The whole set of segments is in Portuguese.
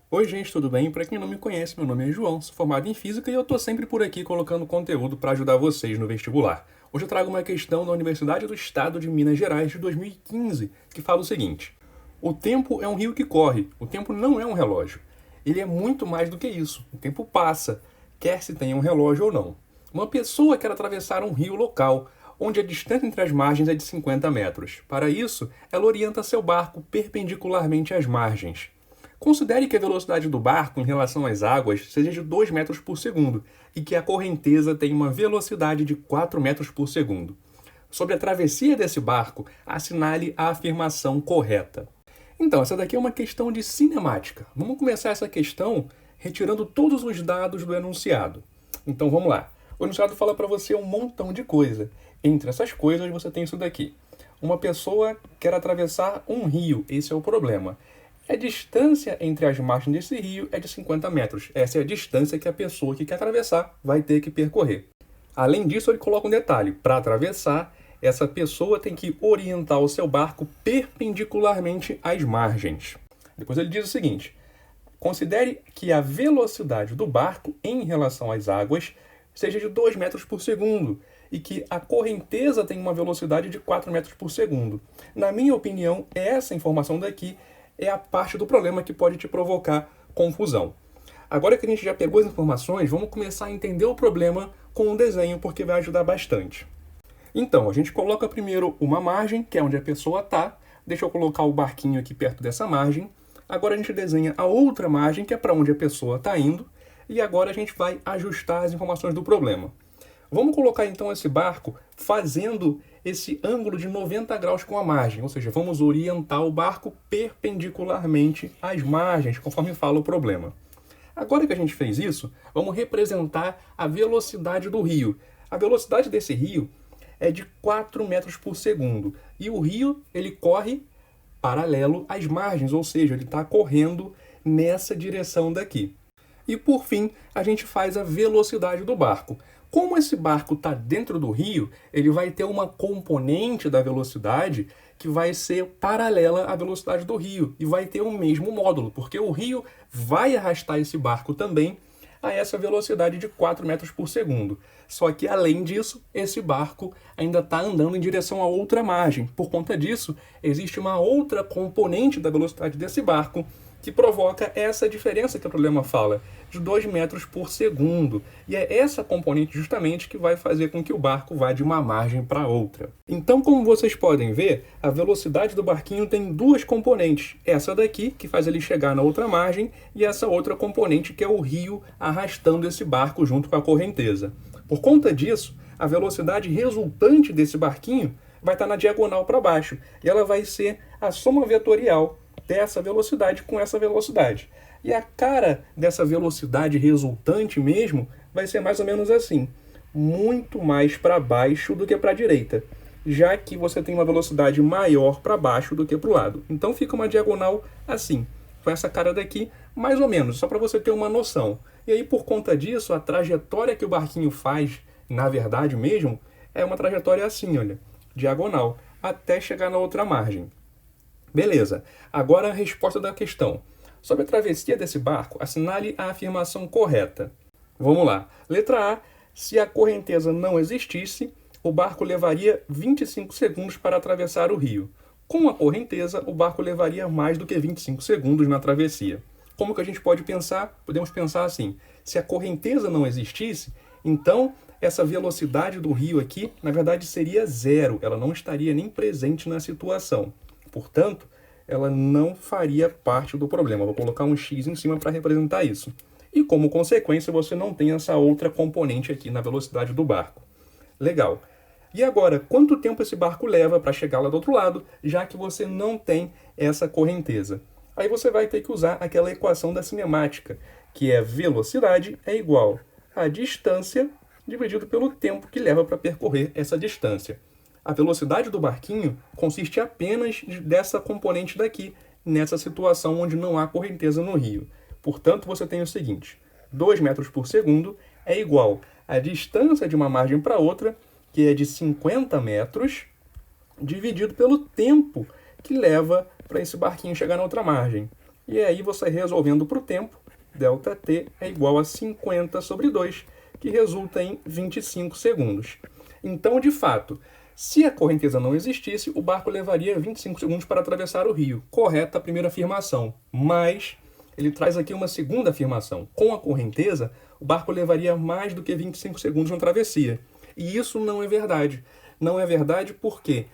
Oi, gente, tudo bem? Para quem não me conhece, meu nome é João, sou formado em Física e eu tô sempre por aqui colocando conteúdo para ajudar vocês no vestibular. Hoje eu trago uma questão da Universidade do Estado de Minas Gerais de 2015, que fala o seguinte: o tempo é um rio que corre, o tempo não é um relógio. Ele é muito mais do que isso, o tempo passa, quer se tenha um relógio ou não. Uma pessoa quer atravessar um rio local, onde a distância entre as margens é de 50 metros. Para isso, ela orienta seu barco perpendicularmente às margens. Considere que a velocidade do barco em relação às águas seja de 2 metros por segundo e que a correnteza tem uma velocidade de 4 metros por segundo. Sobre a travessia desse barco, assinale a afirmação correta. Então, essa daqui é uma questão de cinemática. Vamos começar essa questão retirando todos os dados do enunciado. Então, vamos lá. O enunciado fala para você um montão de coisa. Entre essas coisas, você tem isso daqui. Uma pessoa quer atravessar um rio, esse é o problema. A distância entre as margens desse rio é de 50 metros. Essa é a distância que a pessoa que quer atravessar vai ter que percorrer. Além disso, ele coloca um detalhe. Para atravessar, essa pessoa tem que orientar o seu barco perpendicularmente às margens. Depois ele diz o seguinte: considere que a velocidade do barco em relação às águas seja de 2 metros por segundo e que a correnteza tem uma velocidade de 4 metros por segundo. Na minha opinião, essa informação daqui é a parte do problema que pode te provocar confusão. Agora que a gente já pegou as informações, vamos começar a entender o problema com um desenho, porque vai ajudar bastante. Então, a gente coloca primeiro uma margem, que é onde a pessoa está. Deixa eu colocar o barquinho aqui perto dessa margem. Agora a gente desenha a outra margem, que é para onde a pessoa está indo. E agora a gente vai ajustar as informações do problema. Vamos colocar então esse barco fazendo esse ângulo de 90 graus com a margem, ou seja, vamos orientar o barco perpendicularmente às margens, conforme fala o problema. Agora que a gente fez isso, vamos representar a velocidade do rio. A velocidade desse rio é de 4 metros por segundo e o rio ele corre paralelo às margens, ou seja, ele está correndo nessa direção daqui. E por fim, a gente faz a velocidade do barco. Como esse barco está dentro do rio, ele vai ter uma componente da velocidade que vai ser paralela à velocidade do rio e vai ter o mesmo módulo, porque o rio vai arrastar esse barco também a essa velocidade de 4 metros por segundo. Só que, além disso, esse barco ainda está andando em direção a outra margem. Por conta disso, existe uma outra componente da velocidade desse barco que provoca essa diferença que o problema fala, de 2 metros por segundo. E é essa componente justamente que vai fazer com que o barco vá de uma margem para outra. Então, como vocês podem ver, a velocidade do barquinho tem duas componentes. Essa daqui, que faz ele chegar na outra margem, e essa outra componente, que é o rio arrastando esse barco junto com a correnteza. Por conta disso, a velocidade resultante desse barquinho vai estar na diagonal para baixo, e ela vai ser a soma vetorial dessa velocidade com essa velocidade. E a cara dessa velocidade resultante mesmo vai ser mais ou menos assim, muito mais para baixo do que para a direita, já que você tem uma velocidade maior para baixo do que para o lado. Então fica uma diagonal assim, com essa cara daqui, mais ou menos, só para você ter uma noção. E aí, por conta disso, a trajetória que o barquinho faz, na verdade mesmo, é uma trajetória assim, olha, diagonal, até chegar na outra margem. Beleza, agora a resposta da questão. Sobre a travessia desse barco, assinale a afirmação correta. Vamos lá. Letra A. Se a correnteza não existisse, o barco levaria 25 segundos para atravessar o rio. Com a correnteza, o barco levaria mais do que 25 segundos na travessia. Como que a gente pode pensar? Podemos pensar assim. Se a correnteza não existisse, então essa velocidade do rio aqui, na verdade, seria zero. Ela não estaria nem presente na situação. Portanto, ela não faria parte do problema. Vou colocar um X em cima para representar isso. E como consequência, você não tem essa outra componente aqui na velocidade do barco. Legal. E agora, quanto tempo esse barco leva para chegar lá do outro lado, já que você não tem essa correnteza? Aí você vai ter que usar aquela equação da cinemática, que é velocidade é igual a distância dividido pelo tempo que leva para percorrer essa distância. A velocidade do barquinho consiste apenas dessa componente daqui, nessa situação onde não há correnteza no rio. Portanto, você tem o seguinte: 2 metros por segundo é igual à distância de uma margem para outra, que é de 50 metros, dividido pelo tempo que leva para esse barquinho chegar na outra margem. E aí você resolvendo para o tempo, ΔT é igual a 50 sobre 2, que resulta em 25 segundos. Então, de fato, se a correnteza não existisse, o barco levaria 25 segundos para atravessar o rio. Correta a primeira afirmação, mas ele traz aqui uma segunda afirmação. Com a correnteza, o barco levaria mais do que 25 segundos na travessia. E isso não é verdade. Não é verdade porque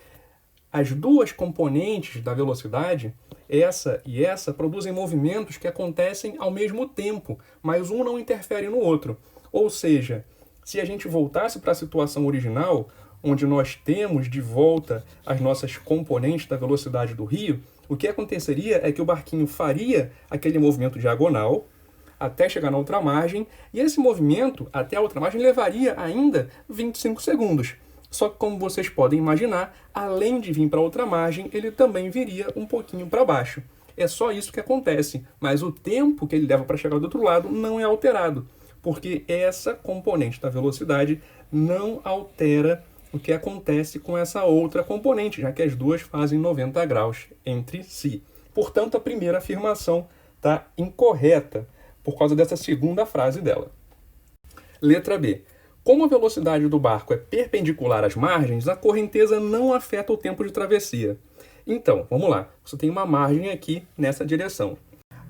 as duas componentes da velocidade, essa e essa, produzem movimentos que acontecem ao mesmo tempo, mas um não interfere no outro. Ou seja, se a gente voltasse para a situação original, onde nós temos de volta as nossas componentes da velocidade do rio, o que aconteceria é que o barquinho faria aquele movimento diagonal até chegar na outra margem, e esse movimento até a outra margem levaria ainda 25 segundos. Só que, como vocês podem imaginar, além de vir para a outra margem, ele também viria um pouquinho para baixo. É só isso que acontece, mas o tempo que ele leva para chegar do outro lado não é alterado, porque essa componente da velocidade não altera o que acontece com essa outra componente, já que as duas fazem 90 graus entre si. Portanto, a primeira afirmação está incorreta, por causa dessa segunda frase dela. Letra B. Como a velocidade do barco é perpendicular às margens, a correnteza não afeta o tempo de travessia. Então, vamos lá. Você tem uma margem aqui nessa direção.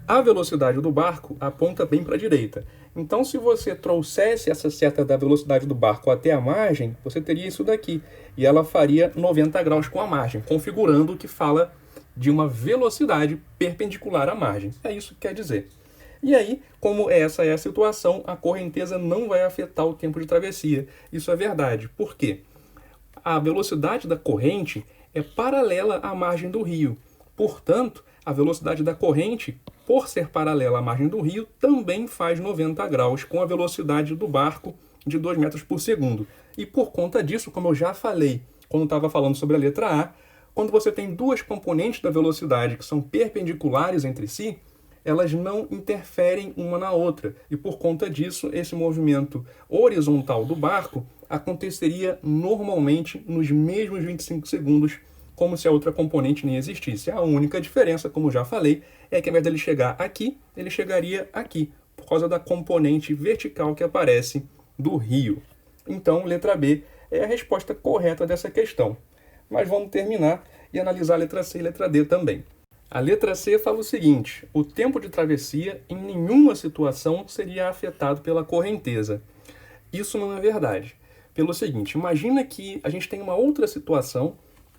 A velocidade do barco aponta bem para a direita. Então, se você trouxesse essa seta da velocidade do barco até a margem, você teria isso daqui. E ela faria 90 graus com a margem, configurando o que fala de uma velocidade perpendicular à margem. É isso que quer dizer. E aí, como essa é a situação, a correnteza não vai afetar o tempo de travessia. Isso é verdade. Por quê? A velocidade da corrente é paralela à margem do rio. Portanto, a velocidade da corrente, por ser paralela à margem do rio, também faz 90 graus com a velocidade do barco de 2 metros por segundo. E por conta disso, como eu já falei quando estava falando sobre a letra A, quando você tem duas componentes da velocidade que são perpendiculares entre si, elas não interferem uma na outra. E por conta disso, esse movimento horizontal do barco aconteceria normalmente nos mesmos 25 segundos, como se a outra componente nem existisse. A única diferença, como já falei, é que ao invés dele chegar aqui, ele chegaria aqui, por causa da componente vertical que aparece do rio. Então, letra B é a resposta correta dessa questão. Mas vamos terminar e analisar a letra C e a letra D também. A letra C fala o seguinte: o tempo de travessia em nenhuma situação seria afetado pela correnteza. Isso não é verdade. Pelo seguinte, imagina que a gente tem uma outra situação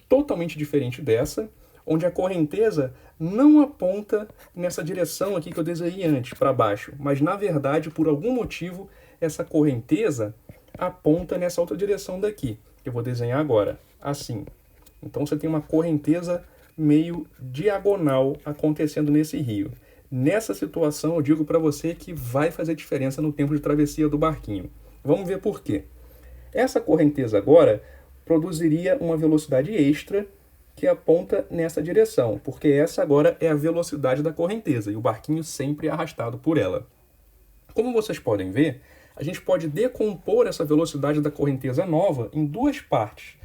totalmente diferente dessa, onde a correnteza não aponta nessa direção aqui que eu desenhei antes, para baixo, mas na verdade, por algum motivo, essa correnteza aponta nessa outra direção daqui, que eu vou desenhar agora, assim. Então você tem uma correnteza meio diagonal acontecendo nesse rio. Nessa situação, eu digo para você que vai fazer diferença no tempo de travessia do barquinho. Vamos ver por quê. Essa correnteza agora produziria uma velocidade extra que aponta nessa direção, porque essa agora é a velocidade da correnteza e o barquinho sempre é arrastado por ela. Como vocês podem ver, a gente pode decompor essa velocidade da correnteza nova em duas partes.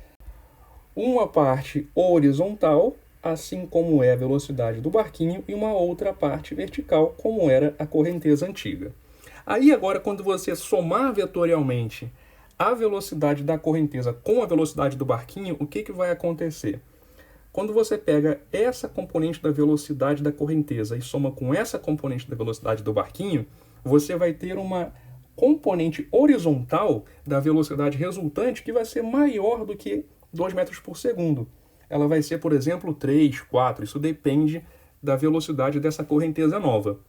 Uma parte horizontal, assim como é a velocidade do barquinho, e uma outra parte vertical, como era a correnteza antiga. Aí agora, quando você somar vetorialmente a velocidade da correnteza com a velocidade do barquinho, o que vai acontecer? Quando você pega essa componente da velocidade da correnteza e soma com essa componente da velocidade do barquinho, você vai ter uma componente horizontal da velocidade resultante que vai ser maior do que 2 metros por segundo. Ela vai ser, por exemplo, 3, 4, isso depende da velocidade dessa correnteza nova.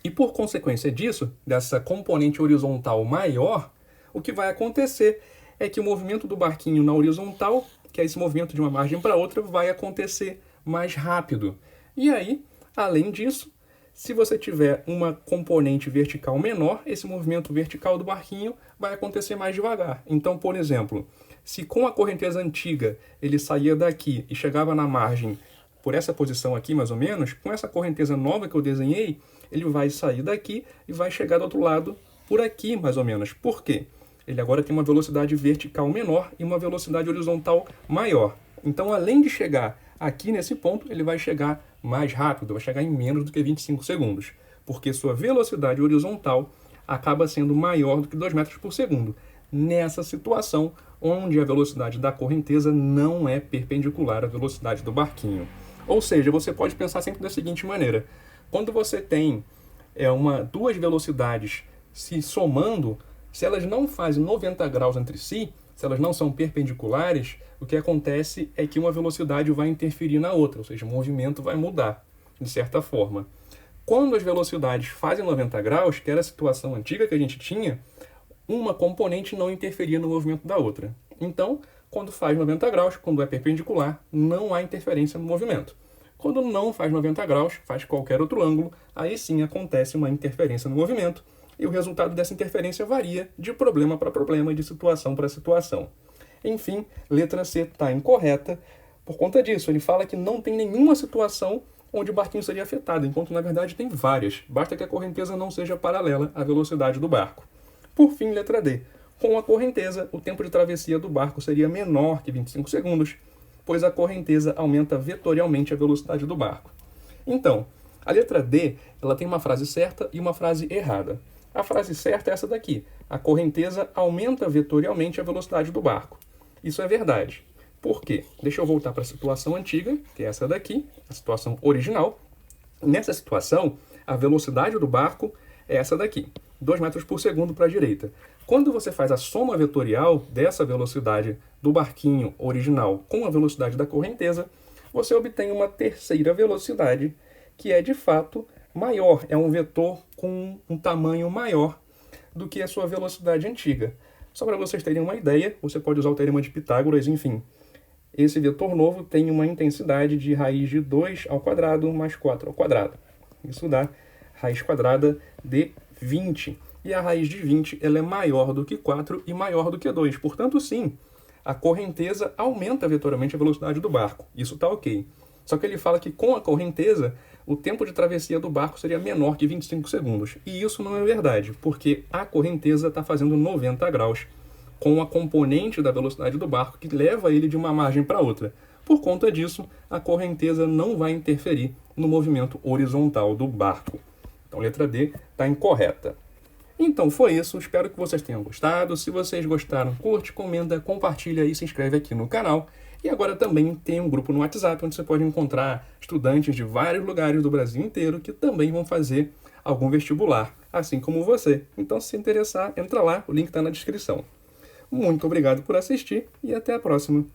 E por consequência disso, dessa componente horizontal maior, o que vai acontecer é que o movimento do barquinho na horizontal, que é esse movimento de uma margem para outra, vai acontecer mais rápido. E aí, além disso, se você tiver uma componente vertical menor, esse movimento vertical do barquinho vai acontecer mais devagar. Então, por exemplo, se com a correnteza antiga ele saía daqui e chegava na margem por essa posição aqui, mais ou menos, com essa correnteza nova que eu desenhei, ele vai sair daqui e vai chegar do outro lado por aqui, mais ou menos. Por quê? Ele agora tem uma velocidade vertical menor e uma velocidade horizontal maior. Então, além de chegar aqui nesse ponto, ele vai chegar mais rápido, vai chegar em menos do que 25 segundos, porque sua velocidade horizontal acaba sendo maior do que 2 metros por segundo, nessa situação onde a velocidade da correnteza não é perpendicular à velocidade do barquinho. Ou seja, você pode pensar sempre da seguinte maneira: quando você tem duas velocidades se somando, se elas não fazem 90 graus entre si, se elas não são perpendiculares, o que acontece é que uma velocidade vai interferir na outra, ou seja, o movimento vai mudar, de certa forma. Quando as velocidades fazem 90 graus, que era a situação antiga que a gente tinha, uma componente não interferia no movimento da outra. Então, quando faz 90 graus, quando é perpendicular, não há interferência no movimento. Quando não faz 90 graus, faz qualquer outro ângulo, aí sim acontece uma interferência no movimento, e o resultado dessa interferência varia de problema para problema e de situação para situação. Enfim, letra C está incorreta. Por conta disso, ele fala que não tem nenhuma situação onde o barquinho seria afetado, enquanto na verdade tem várias. Basta que a correnteza não seja paralela à velocidade do barco. Por fim, letra D. Com a correnteza, o tempo de travessia do barco seria menor que 25 segundos, pois a correnteza aumenta vetorialmente a velocidade do barco. Então, a letra D ela tem uma frase certa e uma frase errada. A frase certa é essa daqui: a correnteza aumenta vetorialmente a velocidade do barco. Isso é verdade. Por quê? Deixa eu voltar para a situação antiga, que é essa daqui, a situação original. Nessa situação, a velocidade do barco é essa daqui, 2 metros por segundo para a direita. Quando você faz a soma vetorial dessa velocidade do barquinho original com a velocidade da correnteza, você obtém uma terceira velocidade, que é de fato maior, é um vetor com um tamanho maior do que a sua velocidade antiga. Só para vocês terem uma ideia, você pode usar o teorema de Pitágoras, enfim. Esse vetor novo tem uma intensidade de raiz de 2 ao quadrado mais 4 ao quadrado. Isso dá raiz quadrada de 20. E a raiz de 20 ela é maior do que 4 e maior do que 2. Portanto, sim, a correnteza aumenta vetorialmente a velocidade do barco. Isso está ok. Só que ele fala que com a correnteza, o tempo de travessia do barco seria menor que 25 segundos. E isso não é verdade, porque a correnteza está fazendo 90 graus com a componente da velocidade do barco que leva ele de uma margem para outra. Por conta disso, a correnteza não vai interferir no movimento horizontal do barco. Então, letra D está incorreta. Então, foi isso. Espero que vocês tenham gostado. Se vocês gostaram, curte, comenta, compartilha e se inscreve aqui no canal. E agora também tem um grupo no WhatsApp, onde você pode encontrar estudantes de vários lugares do Brasil inteiro que também vão fazer algum vestibular, assim como você. Então, se interessar, entra lá, o link está na descrição. Muito obrigado por assistir e até a próxima.